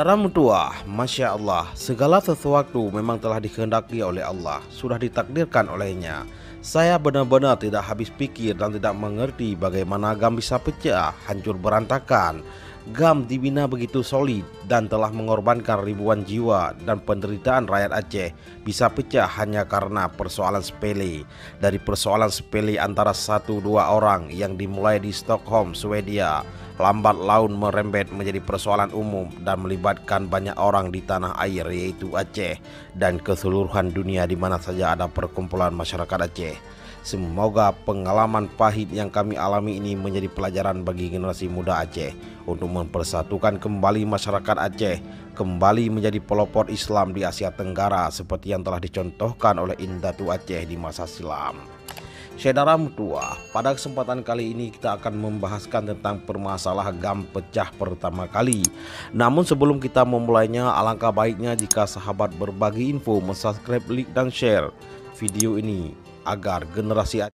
Saudara mutua, Masya Allah, segala sesuatu memang telah dikehendaki oleh Allah, sudah ditakdirkan olehnya. Saya benar-benar tidak habis pikir dan tidak mengerti bagaimana GAM bisa pecah, hancur berantakan. GAM dibina begitu solid dan telah mengorbankan ribuan jiwa dan penderitaan rakyat Aceh bisa pecah hanya karena persoalan sepele. Dari persoalan sepele antara 1-2 orang yang dimulai di Stockholm, Swedia, lambat laun merembet menjadi persoalan umum dan melibatkan banyak orang di tanah air yaitu Aceh dan keseluruhan dunia di mana saja ada perkumpulan masyarakat Aceh. Semoga pengalaman pahit yang kami alami ini menjadi pelajaran bagi generasi muda Aceh untuk mempersatukan kembali masyarakat Aceh, kembali menjadi pelopor Islam di Asia Tenggara seperti yang telah dicontohkan oleh Indatu Aceh di masa silam. Saudara mutua, pada kesempatan kali ini kita akan membahaskan tentang permasalahan GAM pecah pertama kali. Namun sebelum kita memulainya, alangkah baiknya jika sahabat berbagi info, subscribe, like, dan share video ini agar generasi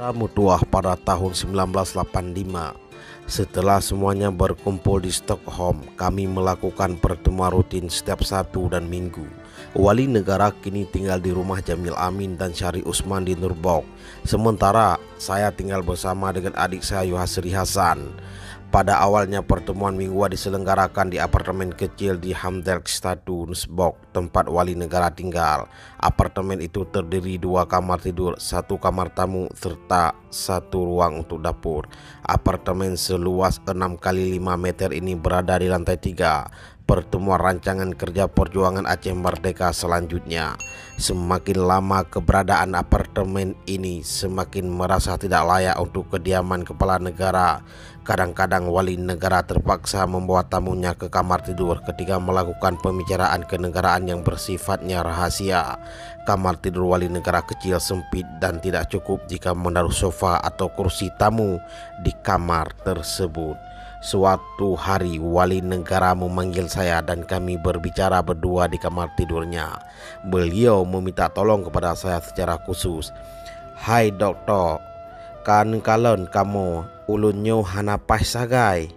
mutuah pada tahun 1985. Setelah semuanya berkumpul di Stockholm, kami melakukan pertemuan rutin setiap Sabtu dan Minggu. Wali negara kini tinggal di rumah Jamil Amin dan Syari Usman di Nurbok. Sementara saya tinggal bersama dengan adik saya Yuhasri Hasan. Pada awalnya pertemuan mingguan diselenggarakan di apartemen kecil di Hamdalkstad, Nursbok, tempat wali negara tinggal. Apartemen itu terdiri 2 kamar tidur, 1 kamar tamu, serta 1 ruang untuk dapur. Apartemen seluas 6 kali 5 meter ini berada di lantai 3. Pertemuan rancangan kerja perjuangan Aceh Merdeka selanjutnya. Semakin lama keberadaan apartemen ini, semakin merasa tidak layak untuk kediaman kepala negara. Kadang-kadang wali negara terpaksa membawa tamunya ke kamar tidur ketika melakukan pembicaraan kenegaraan yang bersifatnya rahasia. Kamar tidur wali negara kecil, sempit, dan tidak cukup jika menaruh sofa atau kursi tamu di kamar tersebut. Suatu hari wali negara memanggil saya dan kami berbicara berdua di kamar tidurnya. Beliau meminta tolong kepada saya secara khusus. "Hai doktor, kan kalen kamu ulun nyo hanapai sagai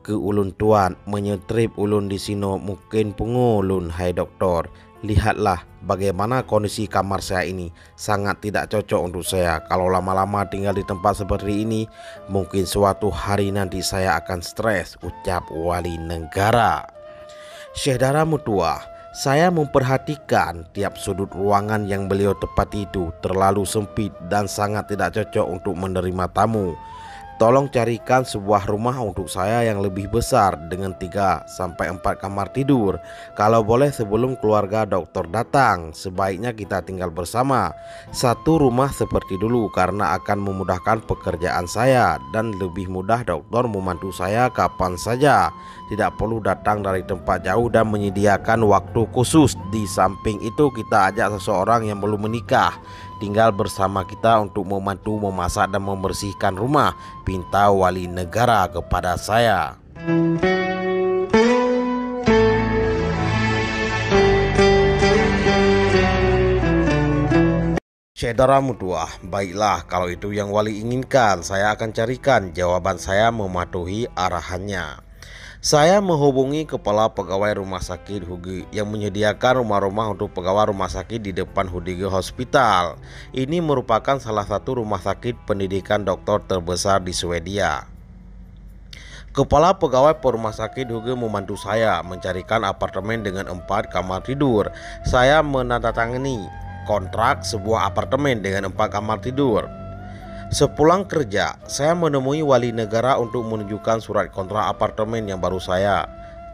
ke ulun tuan menyetrip ulun di sino mungkin pengulun. Hai doktor, lihatlah bagaimana kondisi kamar saya ini, sangat tidak cocok untuk saya. Kalau lama-lama tinggal di tempat seperti ini, mungkin suatu hari nanti saya akan stres," ucap wali negara. Saudara mutua, saya memperhatikan tiap sudut ruangan yang beliau tempati itu terlalu sempit dan sangat tidak cocok untuk menerima tamu. Tolong carikan sebuah rumah untuk saya yang lebih besar dengan 3-4 kamar tidur. Kalau boleh sebelum keluarga dokter datang, sebaiknya kita tinggal bersama. 1 rumah seperti dulu karena akan memudahkan pekerjaan saya dan lebih mudah dokter membantu saya kapan saja. Tidak perlu datang dari tempat jauh dan menyediakan waktu khusus. Di samping itu kita ajak seseorang yang belum menikah tinggal bersama kita untuk membantu memasak dan membersihkan rumah, pinta wali negara kepada saya. Saudara mutua, baiklah kalau itu yang wali inginkan, saya akan carikan. Jawaban saya mematuhi arahannya. Saya menghubungi kepala pegawai rumah sakit Hugi yang menyediakan rumah-rumah untuk pegawai rumah sakit di depan Hudige Hospital. Ini merupakan salah satu rumah sakit pendidikan dokter terbesar di Swedia. Kepala pegawai rumah sakit Hugi membantu saya mencarikan apartemen dengan 4 kamar tidur. Saya menandatangani kontrak sebuah apartemen dengan 4 kamar tidur. Sepulang kerja, saya menemui wali negara untuk menunjukkan surat kontrak apartemen yang baru saya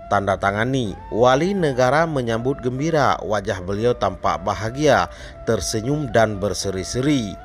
tanda tangani. Wali negara menyambut gembira, wajah beliau tampak bahagia, tersenyum dan berseri-seri.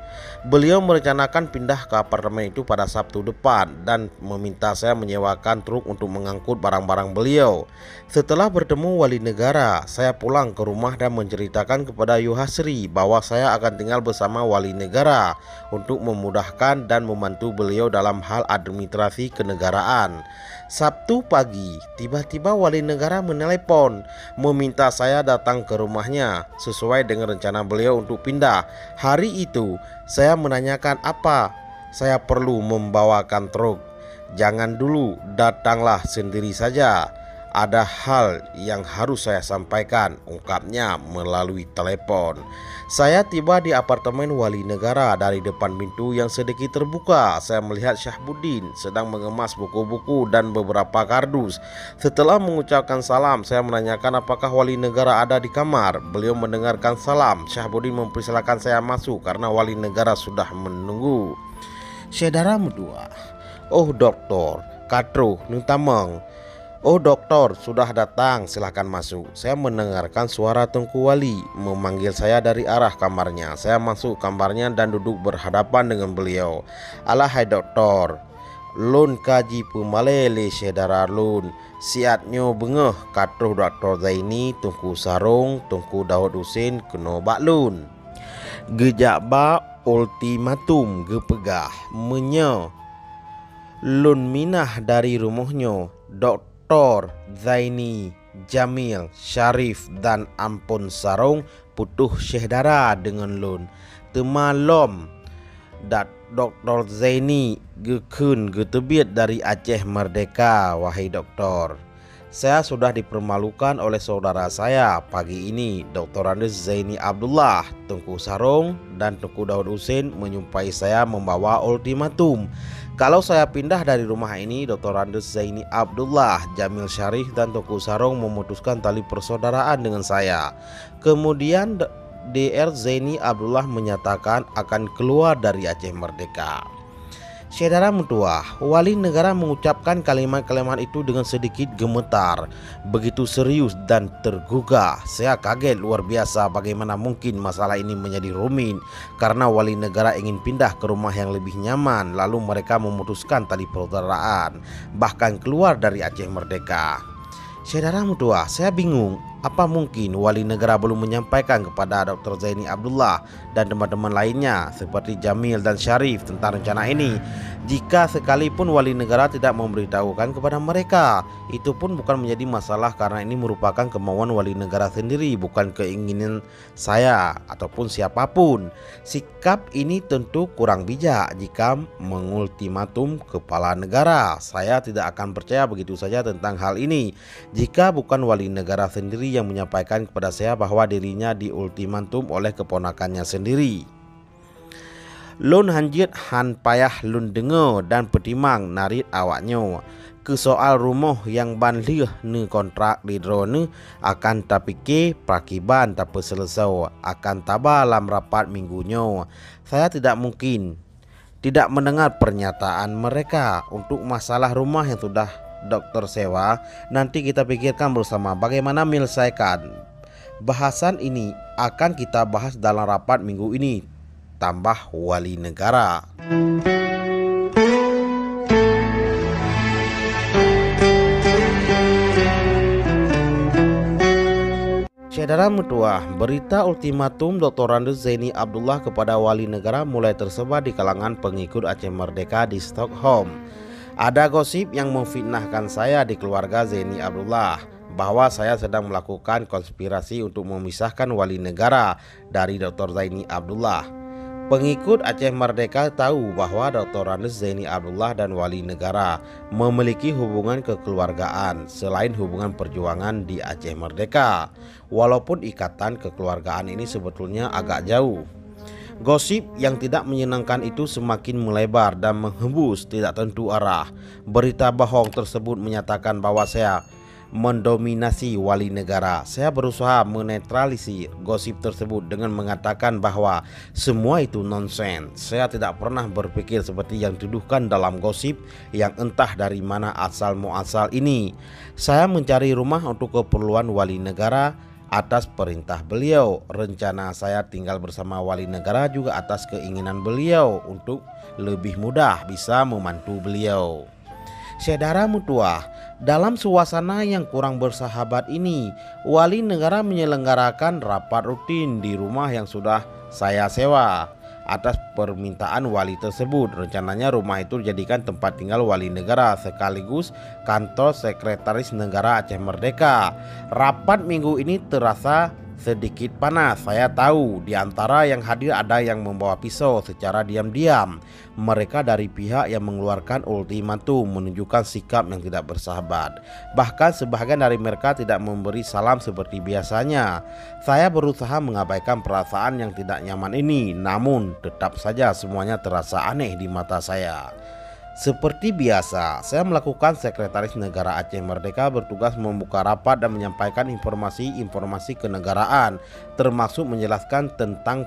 Beliau merencanakan pindah ke apartemen itu pada Sabtu depan dan meminta saya menyewakan truk untuk mengangkut barang-barang beliau. Setelah bertemu wali negara, saya pulang ke rumah dan menceritakan kepada Yuhasri bahwa saya akan tinggal bersama wali negara untuk memudahkan dan membantu beliau dalam hal administrasi kenegaraan. Sabtu pagi, tiba-tiba wali negara menelepon meminta saya datang ke rumahnya sesuai dengan rencana beliau untuk pindah. Hari itu saya menanyakan apa saya perlu membawakan truk. Jangan dulu, datanglah sendiri saja. Ada hal yang harus saya sampaikan, ungkapnya melalui telepon. Saya tiba di apartemen wali negara. Dari depan pintu yang sedikit terbuka, saya melihat Syahbudin sedang mengemas buku-buku dan beberapa kardus. Setelah mengucapkan salam, saya menanyakan apakah wali negara ada di kamar. Beliau mendengarkan salam. Syahbudin mempersilakan saya masuk karena wali negara sudah menunggu. Saudara Medua, oh doktor, Katro, Nutameng. Oh dokter, sudah datang, silahkan masuk. Saya mendengarkan suara Tengku Wali memanggil saya dari arah kamarnya. Saya masuk kamarnya dan duduk berhadapan dengan beliau. Alahai dokter, lun kaji pemalele saudara lun. Siatnyo bengeh katruh Dr. Zaini, Tengku Sarung, Tengku Daud Husin keno baklun. Gejaba ultimatum gepegah menye lun minah dari rumahnya Dr. Zaini, Jamil, Syarif dan Ampun Sarung putuh saudara dengan lun. Temalom dat Dr. Zaini gekun getebiat dari Aceh Merdeka. Wahai doktor, saya sudah dipermalukan oleh saudara saya pagi ini. Dr. Andes Zaini Abdullah, Tengku Sarung dan Tengku Daud Husin menyumpahi saya membawa ultimatum. Kalau saya pindah dari rumah ini, Dr. Andes Zaini Abdullah, Jamil Syarif dan Tengku Sarung memutuskan tali persaudaraan dengan saya. Kemudian Dr. Zaini Abdullah menyatakan akan keluar dari Aceh Merdeka. Saudara Mutua, wali negara mengucapkan kalimat-kalimat itu dengan sedikit gemetar, begitu serius dan tergugah. Saya kaget luar biasa bagaimana mungkin masalah ini menjadi rumit karena wali negara ingin pindah ke rumah yang lebih nyaman, lalu mereka memutuskan tali persaudaraan, bahkan keluar dari Aceh Merdeka. Saudara Mutua, saya bingung. Apa mungkin wali negara belum menyampaikan kepada Dr. Zaini Abdullah dan teman-teman lainnya seperti Jamil dan Syarif tentang rencana ini? Jika sekalipun wali negara tidak memberitahukan kepada mereka, itu pun bukan menjadi masalah karena ini merupakan kemauan wali negara sendiri, bukan keinginan saya ataupun siapapun. Sikap ini tentu kurang bijak jika mengultimatum kepala negara. Saya tidak akan percaya begitu saja tentang hal ini jika bukan wali negara sendiri yang menyampaikan kepada saya bahwa dirinya diultimatum oleh keponakannya sendiri. Lun hanjit han payah lun dengar dan pertimang narit awaknya ke soal rumah yang ban lih ne kontrak di drone akan tapike prakiban tak selesai akan tabah dalam rapat minggunya. Saya tidak mungkin tidak mendengar pernyataan mereka untuk masalah rumah yang sudah dokter sewa. Nanti kita pikirkan bersama bagaimana menyelesaikan. Bahasan ini akan kita bahas dalam rapat minggu ini, tambah wali negara. Saudara Mutua, berita ultimatum Dr. Andes Zaini Abdullah kepada wali negara mulai tersebar di kalangan pengikut Aceh Merdeka di Stockholm. Ada gosip yang memfitnahkan saya di keluarga Zaini Abdullah bahwa saya sedang melakukan konspirasi untuk memisahkan wali negara dari Dr. Zaini Abdullah. Pengikut Aceh Merdeka tahu bahwa Dr. Andes Zaini Abdullah dan wali negara memiliki hubungan kekeluargaan selain hubungan perjuangan di Aceh Merdeka, walaupun ikatan kekeluargaan ini sebetulnya agak jauh. Gosip yang tidak menyenangkan itu semakin melebar dan menghembus tidak tentu arah. Berita bohong tersebut menyatakan bahwa saya mendominasi wali negara. Saya berusaha menetralisir gosip tersebut dengan mengatakan bahwa semua itu nonsens. Saya tidak pernah berpikir seperti yang dituduhkan dalam gosip yang entah dari mana asal muasal ini. Saya mencari rumah untuk keperluan wali negara atas perintah beliau. Rencana saya tinggal bersama wali negara juga atas keinginan beliau untuk lebih mudah bisa membantu beliau. Saudara mutua, dalam suasana yang kurang bersahabat ini, wali negara menyelenggarakan rapat rutin di rumah yang sudah saya sewa. Atas permintaan wali tersebut, rencananya rumah itu dijadikan tempat tinggal wali negara sekaligus kantor sekretaris negara Aceh Merdeka. Rapat minggu ini terasa sedikit panas. Saya tahu di antara yang hadir ada yang membawa pisau secara diam-diam. Mereka dari pihak yang mengeluarkan ultimatum, menunjukkan sikap yang tidak bersahabat. Bahkan sebagian dari mereka tidak memberi salam seperti biasanya. Saya berusaha mengabaikan perasaan yang tidak nyaman ini, namun tetap saja semuanya terasa aneh di mata saya. Seperti biasa, saya melakukan sekretaris negara Aceh Merdeka bertugas membuka rapat dan menyampaikan informasi-informasi kenegaraan, termasuk menjelaskan tentang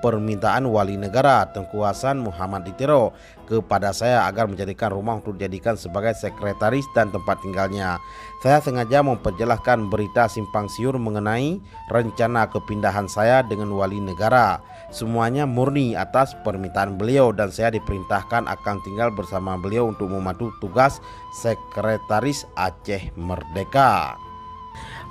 permintaan wali negara Tengku Hasan Muhammad Ditiro kepada saya agar menjadikan rumah untuk dijadikan sebagai sekretaris dan tempat tinggalnya. Saya sengaja memperjelaskan berita simpang siur mengenai rencana kepindahan saya dengan wali negara. Semuanya murni atas permintaan beliau dan saya diperintahkan akan tinggal bersama beliau untuk membantu tugas sekretaris Aceh Merdeka.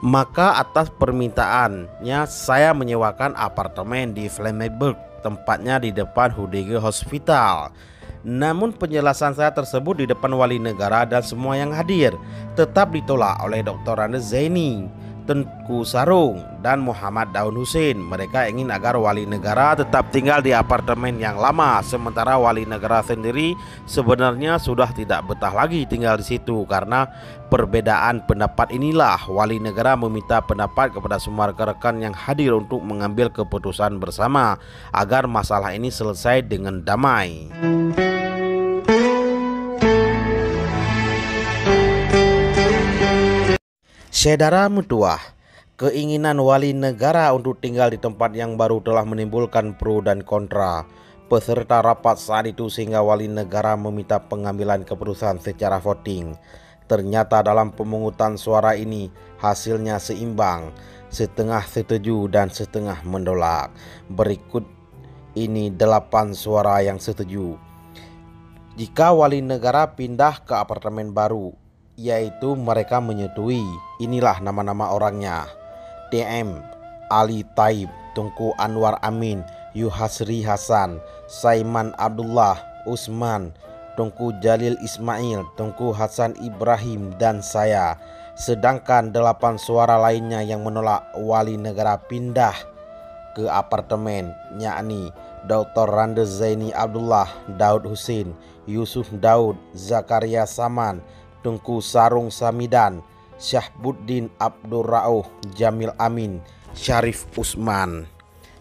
Maka atas permintaannya saya menyewakan apartemen di Flemingburg, tempatnya di depan Hudege Hospital. Namun penjelasan saya tersebut di depan wali negara dan semua yang hadir tetap ditolak oleh Dr. Randes Zaini, Tengku Sarung, dan Muhammad Daun Husin. Mereka ingin agar wali negara tetap tinggal di apartemen yang lama, sementara wali negara sendiri sebenarnya sudah tidak betah lagi tinggal di situ. Karena perbedaan pendapat inilah wali negara meminta pendapat kepada semua rekan-rekan yang hadir untuk mengambil keputusan bersama agar masalah ini selesai dengan damai. Saudara mutua, keinginan wali negara untuk tinggal di tempat yang baru telah menimbulkan pro dan kontra peserta rapat saat itu, sehingga wali negara meminta pengambilan keputusan secara voting. Ternyata dalam pemungutan suara ini hasilnya seimbang, setengah setuju dan setengah menolak. Berikut ini 8 suara yang setuju. Jika wali negara pindah ke apartemen baru, yaitu mereka menyetujui. Inilah nama-nama orangnya: DM Ali Taib, Tengku Anwar Amin, Yuhasri Hasan, Saiman Abdullah, Usman, Tengku Jalil Ismail, Tengku Hasan Ibrahim, dan saya. Sedangkan 8 suara lainnya yang menolak wali negara pindah ke apartemen, yakni Dr. Randes Zaini Abdullah, Daud Husin, Yusuf Daud, Zakaria Saman, Tengku Sarung Samidan, Syahbuddin Abdur Rauh, Jamil Amin, Syarif Usman.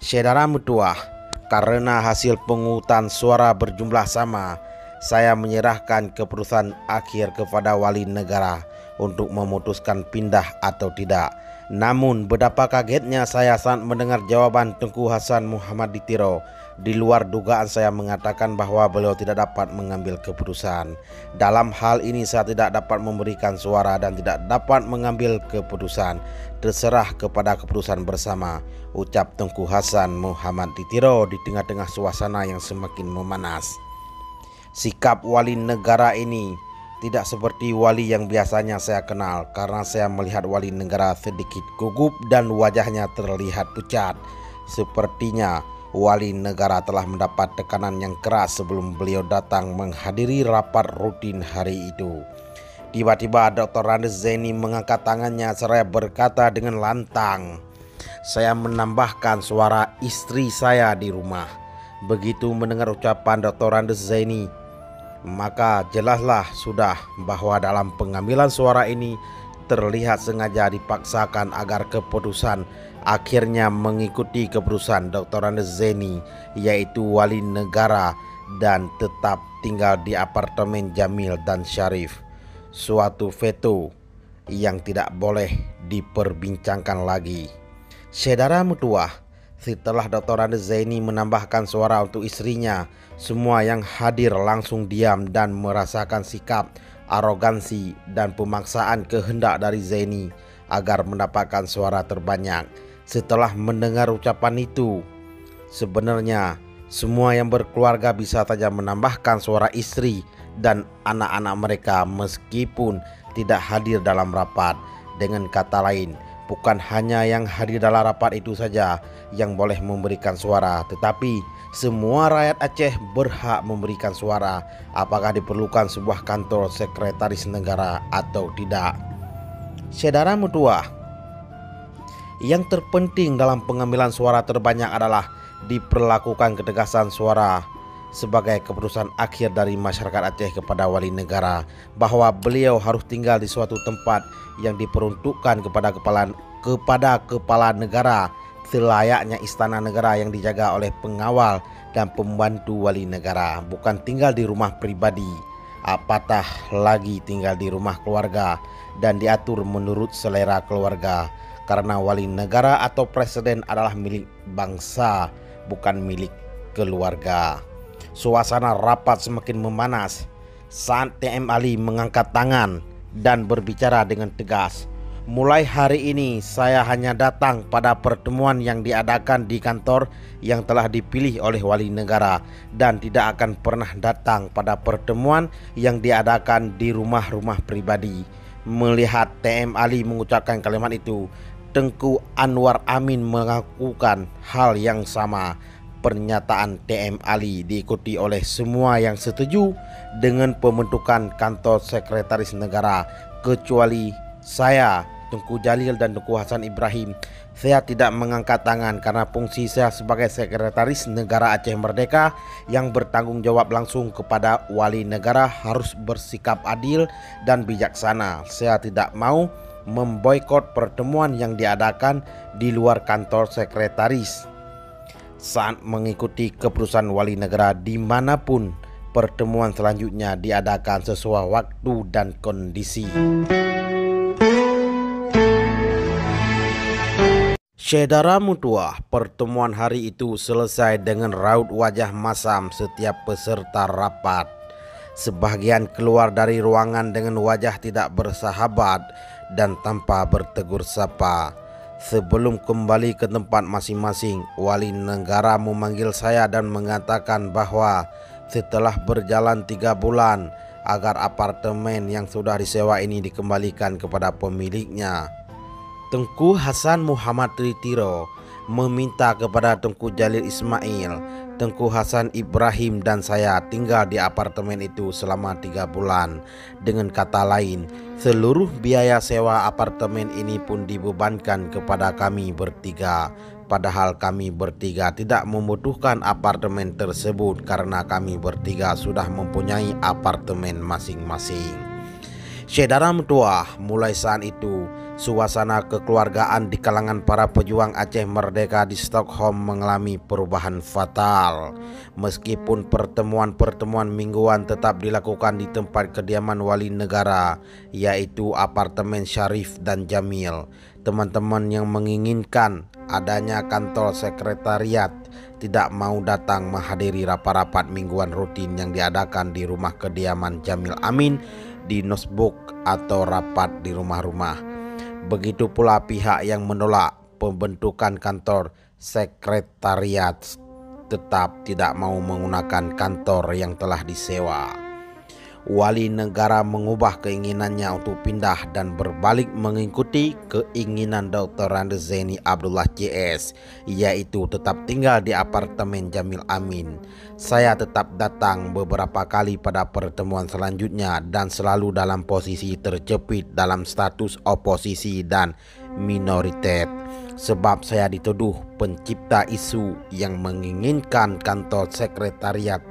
Saudara mutua, karena hasil pengungutan suara berjumlah sama, saya menyerahkan keputusan akhir kepada wali negara untuk memutuskan pindah atau tidak. Namun betapa kagetnya saya saat mendengar jawaban Tengku Hasan Muhammad Ditiro. Di luar dugaan saya mengatakan bahwa beliau tidak dapat mengambil keputusan. Dalam hal ini saya tidak dapat memberikan suara dan tidak dapat mengambil keputusan. Terserah kepada keputusan bersama, ucap Tengku Hasan Muhammad Ditiro di tengah-tengah suasana yang semakin memanas. Sikap wali negara ini tidak seperti wali yang biasanya saya kenal, karena saya melihat wali negara sedikit gugup dan wajahnya terlihat pucat. Sepertinya wali negara telah mendapat tekanan yang keras sebelum beliau datang menghadiri rapat rutin hari itu. Tiba-tiba Dr. Randes Zaini mengangkat tangannya seraya berkata dengan lantang, "Saya menambahkan suara istri saya di rumah." Begitu mendengar ucapan Dr. Randes Zaini, maka jelaslah sudah bahwa dalam pengambilan suara ini terlihat sengaja dipaksakan agar keputusan akhirnya mengikuti keputusan Dr. Randes Zaini, yaitu wali negara dan tetap tinggal di apartemen Jamil dan Syarif. Suatu veto yang tidak boleh diperbincangkan lagi. Saudara mutua, setelah Dr. Randes Zaini menambahkan suara untuk istrinya, semua yang hadir langsung diam dan merasakan sikap arogansi dan pemaksaan kehendak dari Zaini agar mendapatkan suara terbanyak. Setelah mendengar ucapan itu, sebenarnya semua yang berkeluarga bisa saja menambahkan suara istri dan anak-anak mereka meskipun tidak hadir dalam rapat. Dengan kata lain, bukan hanya yang hadir dalam rapat itu saja yang boleh memberikan suara, tetapi semua rakyat Aceh berhak memberikan suara, apakah diperlukan sebuah kantor sekretaris negara atau tidak. Saudara mutua, yang terpenting dalam pengambilan suara terbanyak adalah diperlakukan ketegasan suara sebagai keputusan akhir dari masyarakat Aceh kepada wali negara, bahwa beliau harus tinggal di suatu tempat yang diperuntukkan kepada kepala negara, selayaknya istana negara yang dijaga oleh pengawal dan pembantu wali negara, bukan tinggal di rumah pribadi, apatah lagi tinggal di rumah keluarga dan diatur menurut selera keluarga, karena wali negara atau presiden adalah milik bangsa, bukan milik keluarga. Suasana rapat semakin memanas saat TM Ali mengangkat tangan dan berbicara dengan tegas. Mulai hari ini saya hanya datang pada pertemuan yang diadakan di kantor yang telah dipilih oleh wali negara dan tidak akan pernah datang pada pertemuan yang diadakan di rumah-rumah pribadi. Melihat TM Ali mengucapkan kalimat itu, Tengku Anwar Amin melakukan hal yang sama. Pernyataan TM Ali diikuti oleh semua yang setuju dengan pembentukan kantor sekretaris negara, kecuali saya, Tengku Jalil dan Tengku Hasan Ibrahim. Saya tidak mengangkat tangan karena fungsi saya sebagai sekretaris negara Aceh Merdeka yang bertanggung jawab langsung kepada wali negara harus bersikap adil dan bijaksana. Saya tidak mau memboikot pertemuan yang diadakan di luar kantor sekretaris saat mengikuti keputusan wali negara dimanapun pertemuan selanjutnya diadakan sesuai waktu dan kondisi. Saudara mutua, pertemuan hari itu selesai dengan raut wajah masam setiap peserta rapat. Sebagian keluar dari ruangan dengan wajah tidak bersahabat dan tanpa bertegur sapa. Sebelum kembali ke tempat masing-masing, wali negara memanggil saya dan mengatakan bahwa setelah berjalan 3 bulan agar apartemen yang sudah disewa ini dikembalikan kepada pemiliknya. Tengku Hasan Muhammad Tritiro meminta kepada Tengku Jalil Ismail, Tengku Hasan Ibrahim dan saya tinggal di apartemen itu selama 3 bulan. Dengan kata lain, seluruh biaya sewa apartemen ini pun dibebankan kepada kami bertiga. Padahal kami bertiga tidak membutuhkan apartemen tersebut karena kami bertiga sudah mempunyai apartemen masing-masing. Saudara mutua, mulai saat itu suasana kekeluargaan di kalangan para pejuang Aceh Merdeka di Stockholm mengalami perubahan fatal. Meskipun pertemuan-pertemuan mingguan tetap dilakukan di tempat kediaman wali negara, yaitu apartemen Syarif dan Jamil, teman-teman yang menginginkan adanya kantor sekretariat tidak mau datang menghadiri rapat-rapat mingguan rutin yang diadakan di rumah kediaman Jamil Amin di Nosbuk atau rapat di rumah-rumah. Begitu pula pihak yang menolak pembentukan kantor sekretariat tetap tidak mau menggunakan kantor yang telah disewa. Wali negara mengubah keinginannya untuk pindah dan berbalik mengikuti keinginan Dr. Randes Zaini Abdullah CS, yaitu tetap tinggal di apartemen Jamil Amin. Saya tetap datang beberapa kali pada pertemuan selanjutnya dan selalu dalam posisi terjepit dalam status oposisi dan minoritas, sebab saya dituduh pencipta isu yang menginginkan kantor sekretariat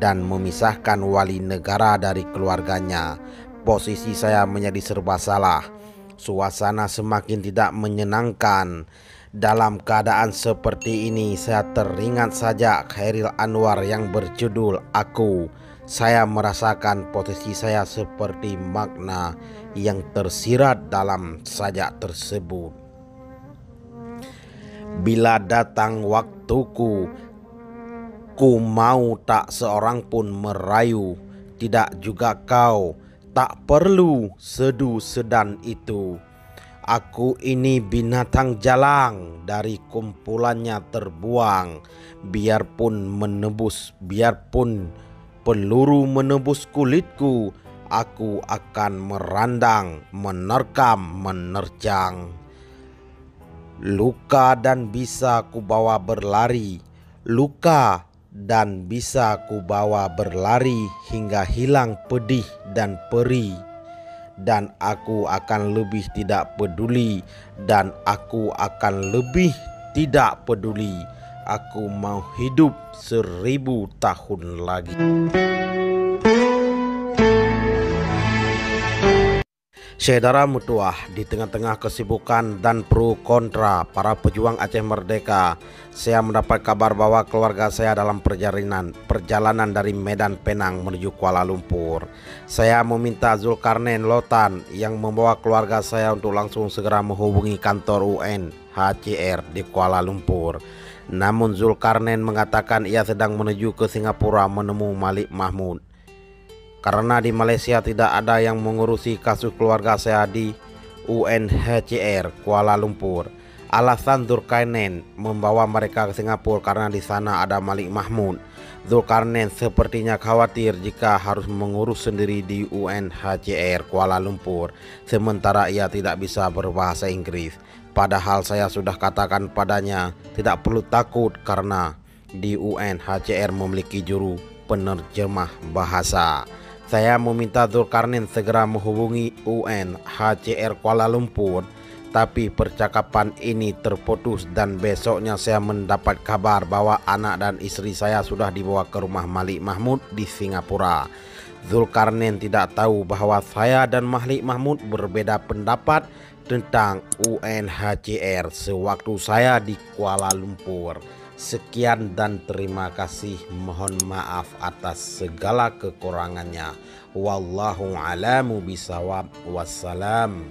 dan memisahkan wali negara dari keluarganya. Posisi saya menjadi serba salah. Suasana semakin tidak menyenangkan. Dalam keadaan seperti ini, saya teringat saja Khairil Anwar yang berjudul Aku. Saya merasakan posisi saya seperti makna yang tersirat dalam sajak tersebut. Bila datang waktuku, ku mau tak seorang pun merayu, tidak juga kau, tak perlu sedu sedan itu. Aku ini binatang jalang, dari kumpulannya terbuang. Biarpun peluru menembus kulitku, aku akan merandang, menerkam, menerjang. Luka dan bisa kubawa berlari, luka dan bisa kubawa berlari hingga hilang pedih dan perih. Dan aku akan lebih tidak peduli, dan aku akan lebih tidak peduli. Aku mau hidup 1000 tahun lagi. Saudara mutuah, di tengah-tengah kesibukan dan pro kontra para pejuang Aceh Merdeka, saya mendapat kabar bahwa keluarga saya dalam perjalanan dari Medan Penang menuju Kuala Lumpur. Saya meminta Zulkarnain Lotan yang membawa keluarga saya untuk langsung segera menghubungi kantor UNHCR di Kuala Lumpur. Namun Zulkarnain mengatakan ia sedang menuju ke Singapura menemui Malik Mahmud. Karena di Malaysia tidak ada yang mengurusi kasus keluarga saya di UNHCR Kuala Lumpur. Alasan Zulkarnain membawa mereka ke Singapura karena di sana ada Malik Mahmud. Zulkarnain sepertinya khawatir jika harus mengurus sendiri di UNHCR Kuala Lumpur, sementara ia tidak bisa berbahasa Inggris. Padahal saya sudah katakan padanya tidak perlu takut karena di UNHCR memiliki juru penerjemah bahasa. Saya meminta Zulkarnain segera menghubungi UNHCR Kuala Lumpur, tapi percakapan ini terputus dan besoknya saya mendapat kabar bahwa anak dan istri saya sudah dibawa ke rumah Malik Mahmud di Singapura. Zulkarnain tidak tahu bahwa saya dan Malik Mahmud berbeda pendapat tentang UNHCR sewaktu saya di Kuala Lumpur. Sekian dan terima kasih. Mohon maaf atas segala kekurangannya. Wallahu a'lamu bishawab. Wassalam.